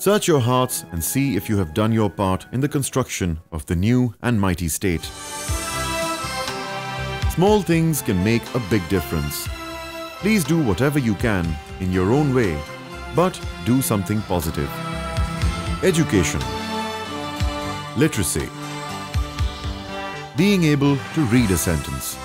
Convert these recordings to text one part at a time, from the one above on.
Search your hearts and see if you have done your part in the construction of the new and mighty state. Small things can make a big difference. Please do whatever you can in your own way, but do something positive. Education. Literacy. Being able to read a sentence.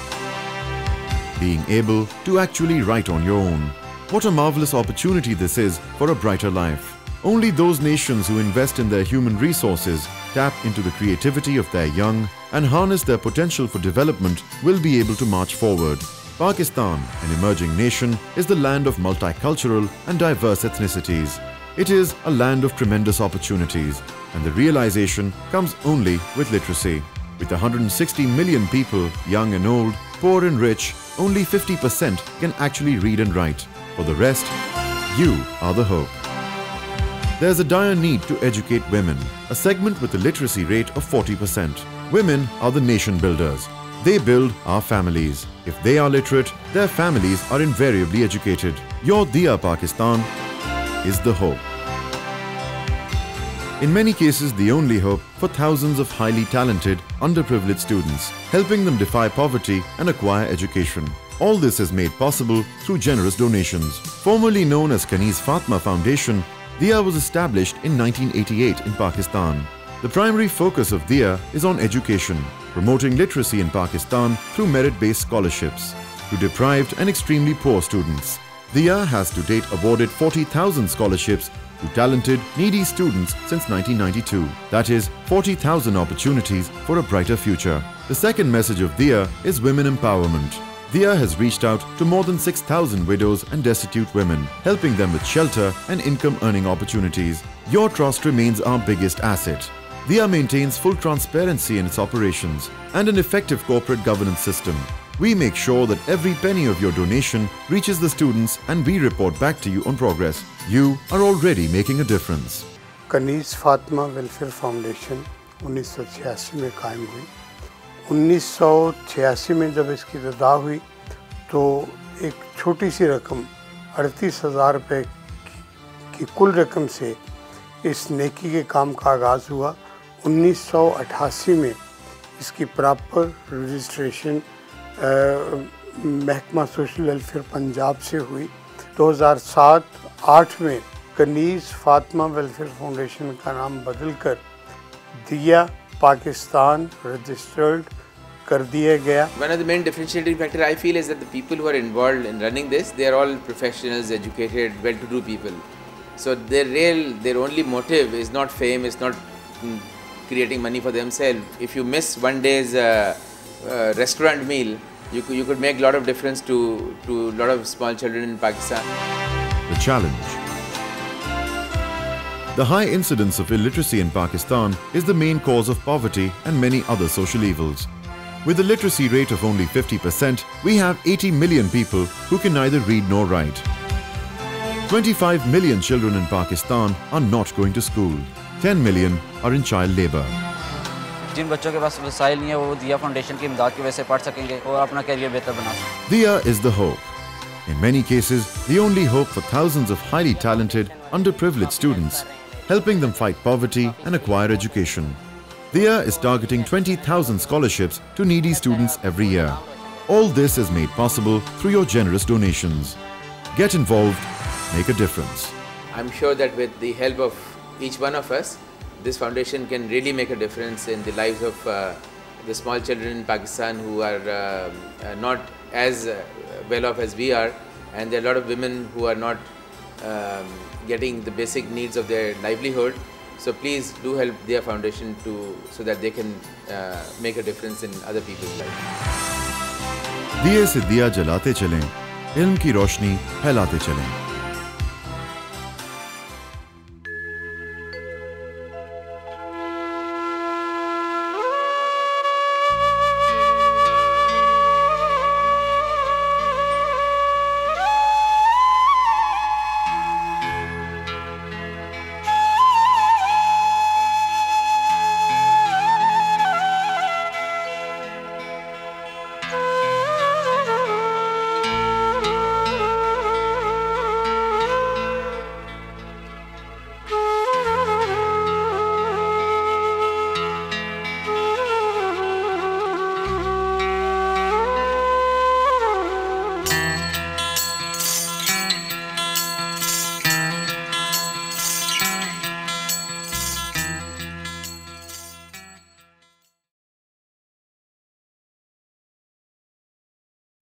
Being able to actually write on your own. What a marvelous opportunity this is for a brighter life. Only those nations who invest in their human resources, tap into the creativity of their young, and harness their potential for development will be able to march forward. Pakistan, an emerging nation, is the land of multicultural and diverse ethnicities. It is a land of tremendous opportunities, and the realization comes only with literacy. With 160 million people, young and old, poor and rich, only 50% can actually read and write. For the rest, you are the hope. There's a dire need to educate women, a segment with a literacy rate of 40%. Women are the nation builders. They build our families. If they are literate, their families are invariably educated. Your Diya Pakistan is the hope. In many cases, the only hope for thousands of highly talented, underprivileged students, helping them defy poverty and acquire education. All this is made possible through generous donations. Formerly known as Kanise Fatma Foundation, Diya was established in 1988 in Pakistan. The primary focus of Diya is on education, promoting literacy in Pakistan through merit-based scholarships to deprived and extremely poor students. Diya has to date awarded 40,000 scholarships to talented, needy students since 1992. That is 40,000 opportunities for a brighter future. The second message of Diya is women empowerment. Diya has reached out to more than 6,000 widows and destitute women, helping them with shelter and income-earning opportunities. Your trust remains our biggest asset. Diya maintains full transparency in its operations and an effective corporate governance system. We make sure that every penny of your donation reaches the students and we report back to you on progress. You are already making a difference. Kanise Fatma Welfare Foundation 1986 में कायम हुई। 1986 में जब इसकी इब्तिदा हुई तो एक छोटी सी रकम 38,000 रुपये की कुल रकम से इस नेकी के काम का आगाज़ हुआ। 1988 में इसकी प्रॉपर रजिस्ट्रेशन महकमा सोशल वेलफेयर पंजाब से हुई। 2007-8 में कनीज़ फातिमा वेलफेयर फाउंडेशन का नाम बदलकर दिया पाकिस्तान रजिस्टर्ड कर दिया गया। One of the main differentiating factor I feel is that the people who are involved in running this, they are all professionals, educated, well-to-do people. So their only motive is not fame, is not creating money for themselves. If you miss one day's restaurant meal, you could make a lot of difference to a lot of small children in Pakistan. The challenge. The high incidence of illiteracy in Pakistan is the main cause of poverty and many other social evils. With a literacy rate of only 50%, we have 80 million people who can neither read nor write. 25 million children in Pakistan are not going to school. 10 million are in child labour. जिन बच्चों के पास वसाइल नहीं है वो दिया foundation की इमदाद की वजह से पढ़ सकेंगे और अपना करियर बेहतर बना सकेंगे। Diya is the hope. In many cases, the only hope for thousands of highly talented, underprivileged students, helping them fight poverty and acquire education. Diya is targeting 20,000 scholarships to needy students every year. All this is made possible through your generous donations. Get involved, make a difference. I'm sure that with the help of each one of us, this foundation can really make a difference in the lives of the small children in Pakistan who are not as well off as we are, and there are a lot of women who are not getting the basic needs of their livelihood. So please do help their foundation so that they can make a difference in other people's lives. दिए से दिया जलाते चलें, इल्म की रोशनी फैलाते चलें।